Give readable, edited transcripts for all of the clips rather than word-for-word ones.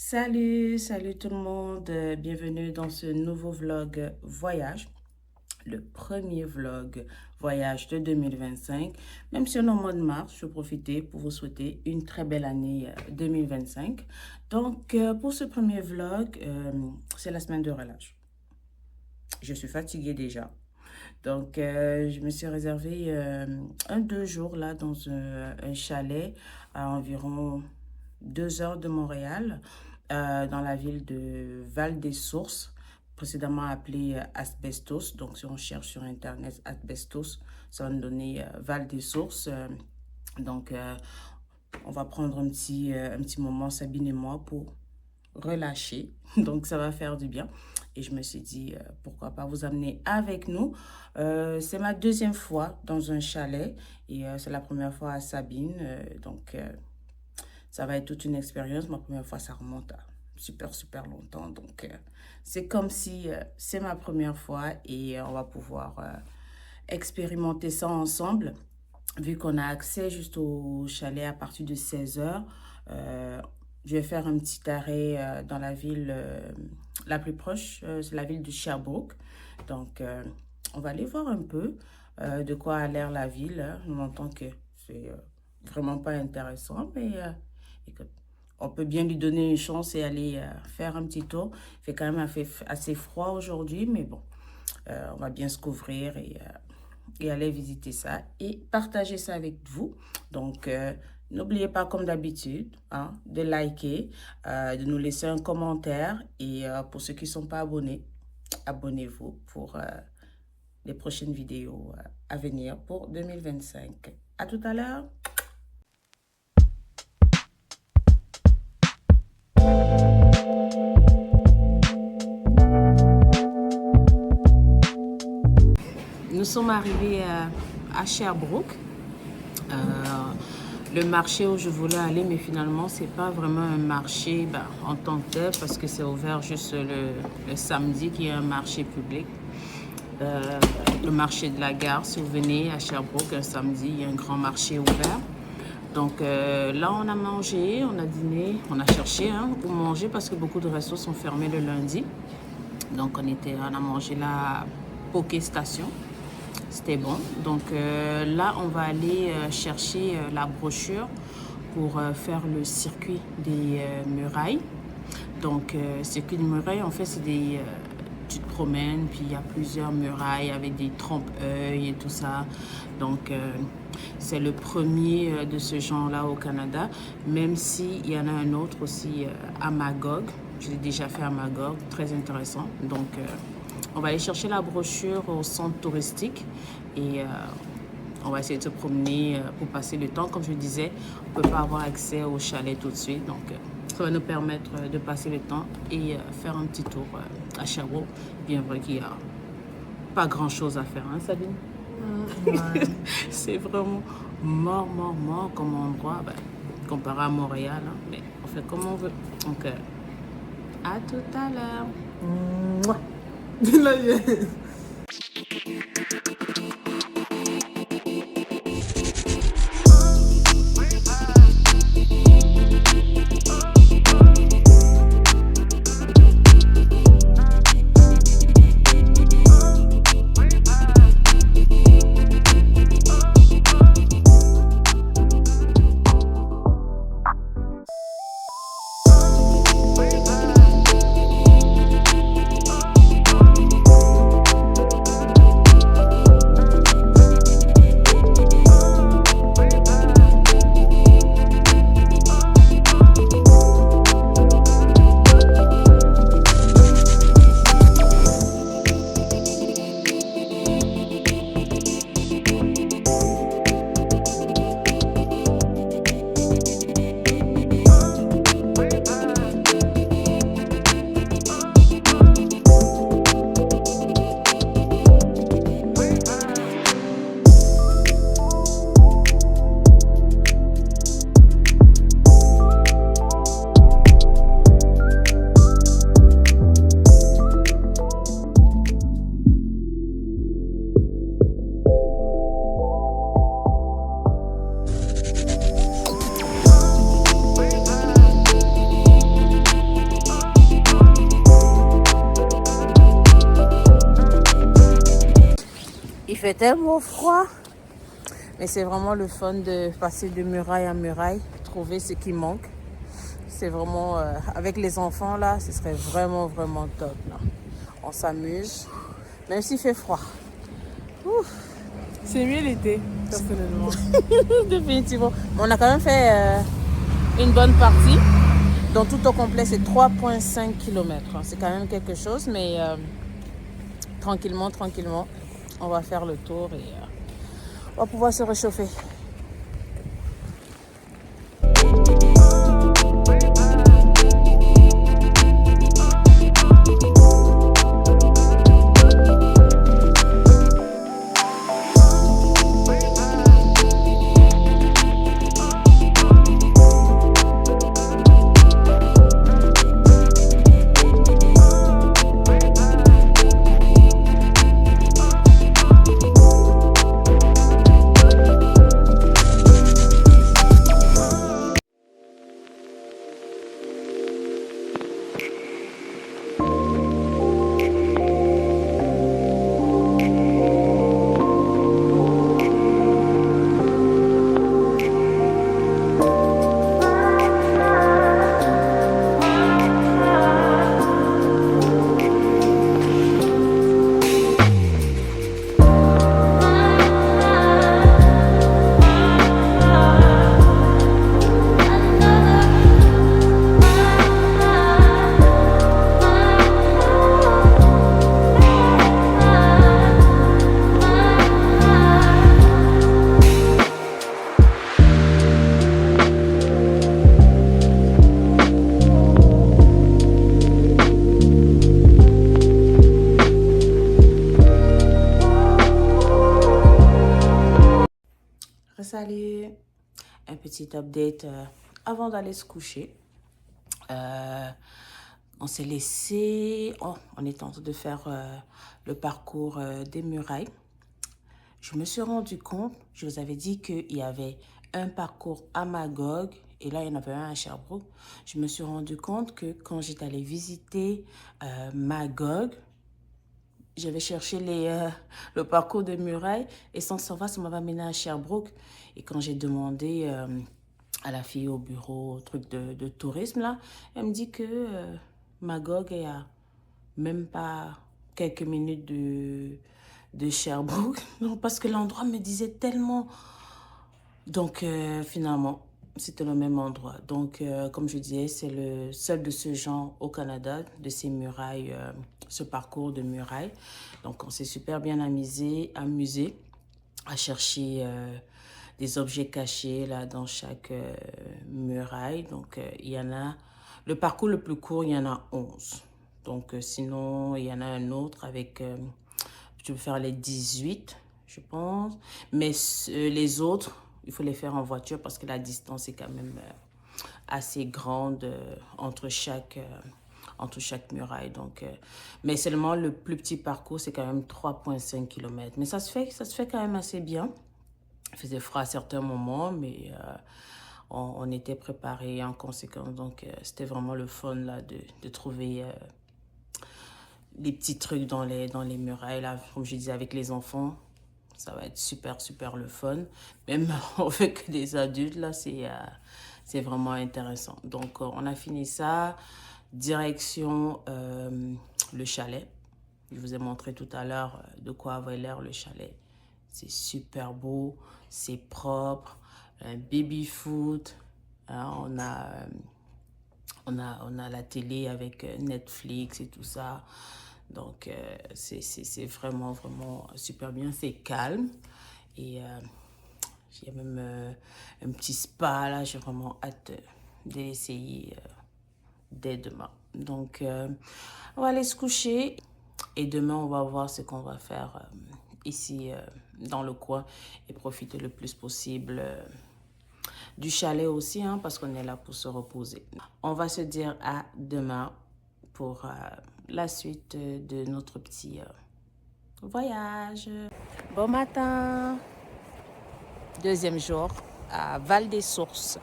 Salut tout le monde, bienvenue dans ce nouveau vlog voyage, le premier vlog voyage de 2025. Même si on est en mode mars, je vais profiter pour vous souhaiter une très belle année 2025. Donc pour ce premier vlog, c'est la semaine de relâche. Je suis fatiguée déjà. Donc je me suis réservé 2 jours là dans un chalet à environ 2 heures de Montréal, dans la ville de Val-des-Sources, précédemment appelée Asbestos. Donc, si on cherche sur Internet Asbestos, ça va nous donner Val-des-Sources. Donc, on va prendre un petit moment, Sabine et moi, pour relâcher. Donc, ça va faire du bien. Et je me suis dit, pourquoi pas vous amener avec nous. C'est ma deuxième fois dans un chalet et c'est la première fois à Sabine. Donc, ça va être toute une expérience. Ma première fois, ça remonte à super longtemps. Donc, c'est comme si c'est ma première fois et on va pouvoir expérimenter ça ensemble. Vu qu'on a accès juste au chalet à partir de 16 heures, je vais faire un petit arrêt dans la ville la plus proche, c'est la ville de Sherbrooke. Donc, on va aller voir un peu de quoi a l'air la ville. On entend que c'est vraiment pas intéressant, mais écoute, on peut bien lui donner une chance et aller faire un petit tour. Il fait quand même assez froid aujourd'hui, mais bon, on va bien se couvrir et aller visiter ça et partager ça avec vous. Donc, n'oubliez pas, comme d'habitude, hein, de liker, de nous laisser un commentaire. Et pour ceux qui ne sont pas abonnés, abonnez-vous pour les prochaines vidéos à venir pour 2025. À tout à l'heure. Nous sommes arrivés à Sherbrooke, le marché où je voulais aller, mais finalement, ce n'est pas vraiment un marché en tant que tel, parce que c'est ouvert juste le samedi, qui est un marché public. Le marché de la gare, si vous venez à Sherbrooke un samedi, il y a un grand marché ouvert. Donc là, on a mangé, on a dîné, on a cherché pour manger, parce que beaucoup de restos sont fermés le lundi. Donc on a mangé la Poké Station. C'était bon. Donc là, on va aller chercher la brochure pour faire le circuit des murailles. Donc, circuit des murailles, en fait, c'est tu te promènes, puis il y a plusieurs murailles avec des trompe-œil et tout ça. Donc, c'est le premier de ce genre-là au Canada, même s'il y en a un autre aussi à Magog. Je l'ai déjà fait à Magog, très intéressant. Donc, on va aller chercher la brochure au centre touristique et on va essayer de se promener pour passer le temps. Comme je disais, on ne peut pas avoir accès au chalet tout de suite. Donc, ça va nous permettre de passer le temps et faire un petit tour à Sherbrooke. Bien vrai qu'il n'y a pas grand-chose à faire, hein, Sabine? Ouais. C'est vraiment mort comme endroit, comparé à Montréal. Hein, mais on fait comme on veut. Donc, à tout à l'heure. Mouah. fait tellement froid. Mais c'est vraiment le fun de passer de muraille à muraille, trouver ce qui manque. C'est vraiment, avec les enfants là, ce serait vraiment, vraiment top là. On s'amuse, même s'il fait froid. C'est mieux l'été, personnellement. Définitivement. Mais on a quand même fait une bonne partie. Donc tout au complet, c'est 3,5 km. C'est quand même quelque chose, mais tranquillement, tranquillement, on va faire le tour et on va pouvoir se réchauffer. Salut, un petit update avant d'aller se coucher. On s'est laissé, on est en train de faire le parcours des murailles. Je me suis rendu compte, je vous avais dit qu'il y avait un parcours à Magog et là il y en avait un à Sherbrooke. Je me suis rendu compte que quand j'étais allée visiter Magog, j'avais cherché le parcours de murailles et sans savoir, ça m'avait amené à Sherbrooke. Et quand j'ai demandé à la fille au bureau, truc de tourisme, là, elle me dit que Magog est à même pas quelques minutes de Sherbrooke. Non, parce que l'endroit me disait tellement. Donc, finalement, c'était le même endroit. Donc, comme je disais, c'est le seul de ce genre au Canada, de ces murailles, ce parcours de murailles. Donc, on s'est super bien amusé à chercher des objets cachés là dans chaque muraille. Donc, il y en a, le parcours le plus court, il y en a 11. Donc, sinon, il y en a un autre avec, je vais faire les 18, je pense. Mais les autres, il faut les faire en voiture parce que la distance est quand même assez grande entre chaque muraille. Donc, mais seulement le plus petit parcours, c'est quand même 3,5 km. Mais ça se fait quand même assez bien. Il faisait froid à certains moments, mais on était préparés en conséquence. Donc, c'était vraiment le fun là, de trouver les petits trucs dans les murailles. Là, comme je disais, avec les enfants, ça va être super, super le fun. Même avec des adultes, là, c'est vraiment intéressant. Donc, on a fini ça. Direction le chalet. Je vous ai montré tout à l'heure de quoi avait l'air le chalet. C'est super beau, c'est propre, un baby-foot. On a la télé avec Netflix et tout ça. Donc, c'est vraiment, vraiment super bien. C'est calme. Et il y a même un petit spa là. J'ai vraiment hâte de l'essayer dès demain. Donc, on va aller se coucher. Et demain, on va voir ce qu'on va faire ici dans le coin et profiter le plus possible du chalet aussi, hein, parce qu'on est là pour se reposer. On va se dire à demain pour la suite de notre petit voyage. Bon matin. Deuxième jour à Val-des-Sources.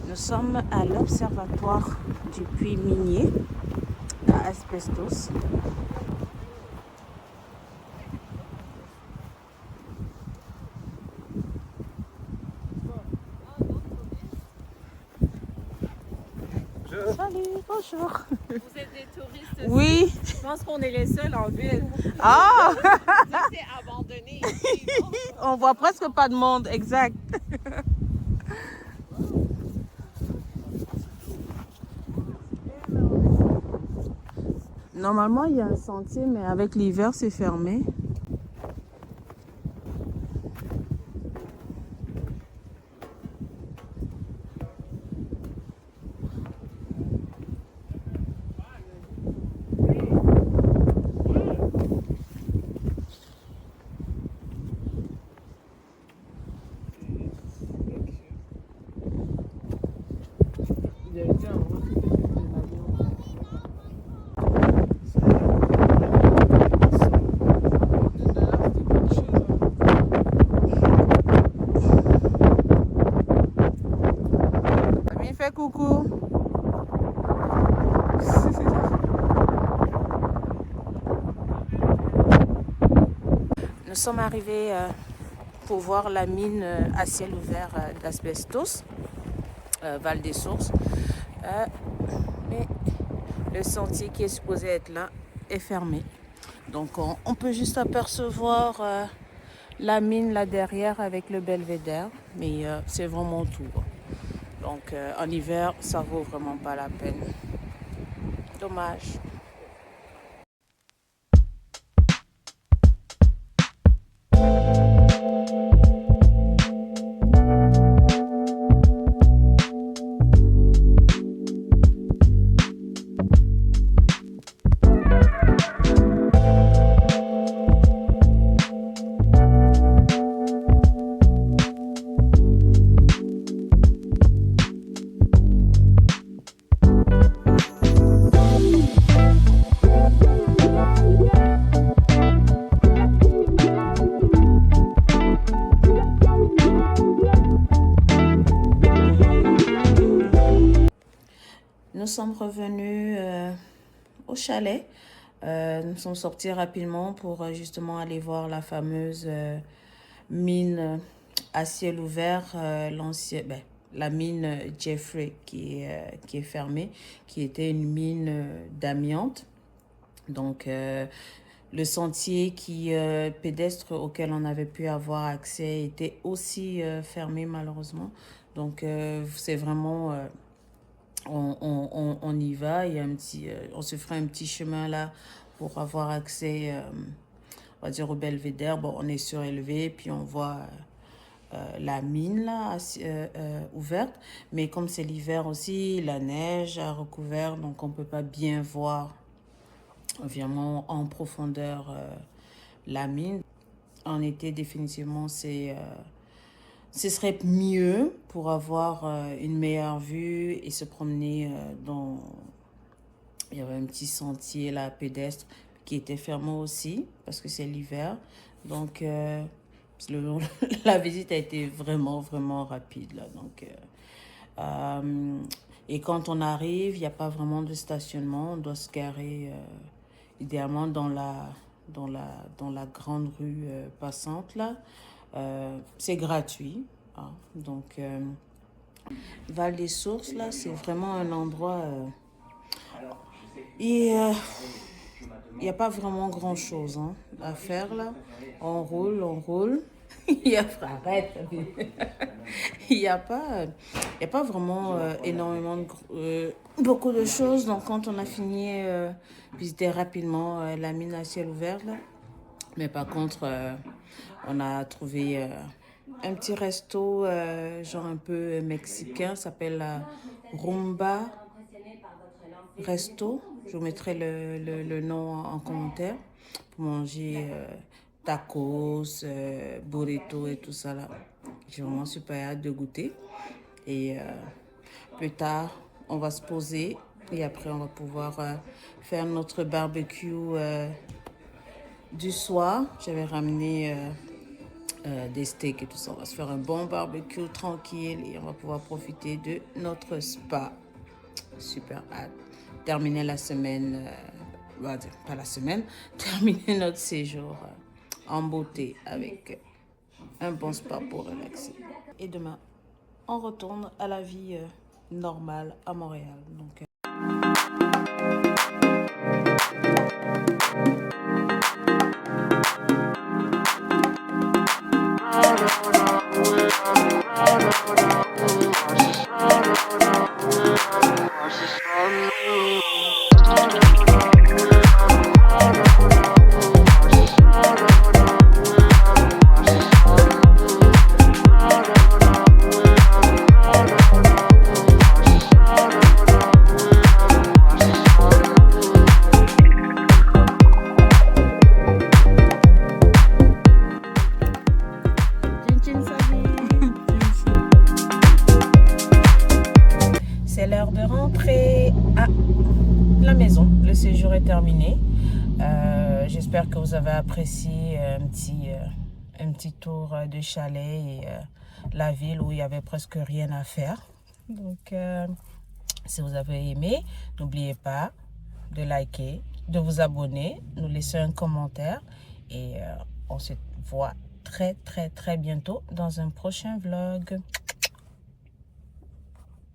Nous sommes à l'observatoire du puits minier. Asbestos. Salut, bonjour. Vous êtes des touristes aussi? Oui. Je pense qu'on est les seuls en ville. Ah, C'est abandonné ici, non? on voit presque pas de monde, exact. Normalement, il y a un sentier, mais avec l'hiver, c'est fermé. Ami, fais coucou. Nous sommes arrivés pour voir la mine à ciel ouvert d'Asbestos, Val des Sources. Mais le sentier qui est supposé être là est fermé. Donc on peut juste apercevoir la mine là derrière avec le belvédère, mais c'est vraiment tout. Donc en hiver, ça vaut vraiment pas la peine. Dommage. Nous sommes revenus au chalet. Nous sommes sortis rapidement pour justement aller voir la fameuse mine à ciel ouvert, la mine Jeffrey qui est fermée, qui était une mine d'amiante. Donc, le sentier pédestre auquel on avait pu avoir accès était aussi fermé malheureusement. Donc, c'est vraiment... on y va, il y a on se fera un petit chemin là pour avoir accès, on va dire, au belvédère. Bon, on est surélevé, puis on voit la mine là ouverte. Mais comme c'est l'hiver aussi, la neige a recouvert, donc on ne peut pas bien voir vraiment en profondeur la mine. En été, définitivement, ce serait mieux pour avoir une meilleure vue et se promener dans... Il y avait un petit sentier là, pédestre, qui était fermé aussi, parce que c'est l'hiver. Donc, la visite a été vraiment, vraiment rapide là. Donc, et quand on arrive, il n'y a pas vraiment de stationnement. On doit se garer idéalement dans la grande rue passante là. C'est gratuit. Hein. Donc, Val des Sources, là, c'est vraiment un endroit... il n'y a pas vraiment grand-chose hein, à faire, là. On roule, on roule. Arrête. Il n'y a pas vraiment énormément beaucoup de choses. Donc, quand on a fini, visiter rapidement la mine à ciel ouvert, là. Mais par contre, on a trouvé un petit resto, genre un peu mexicain, s'appelle la Rumba Resto. Je vous mettrai le nom en commentaire pour manger tacos, burritos et tout ça là. J'ai vraiment super hâte de goûter. Et plus tard, on va se poser et après on va pouvoir faire notre barbecue du soir. J'avais ramené des steaks et tout ça. On va se faire un bon barbecue tranquille et on va pouvoir profiter de notre spa. Super hâte. terminer la semaine, pas la semaine, terminer notre séjour en beauté avec un bon spa pour relaxer. Et demain, on retourne à la vie normale à Montréal. Donc, c'est l'heure de rentrer à la maison. Le séjour est terminé. J'espère que vous avez apprécié un petit tour de chalet et la ville où il y avait presque rien à faire. Donc, si vous avez aimé, n'oubliez pas de liker, de vous abonner, nous laisser un commentaire et on se voit très bientôt dans un prochain vlog.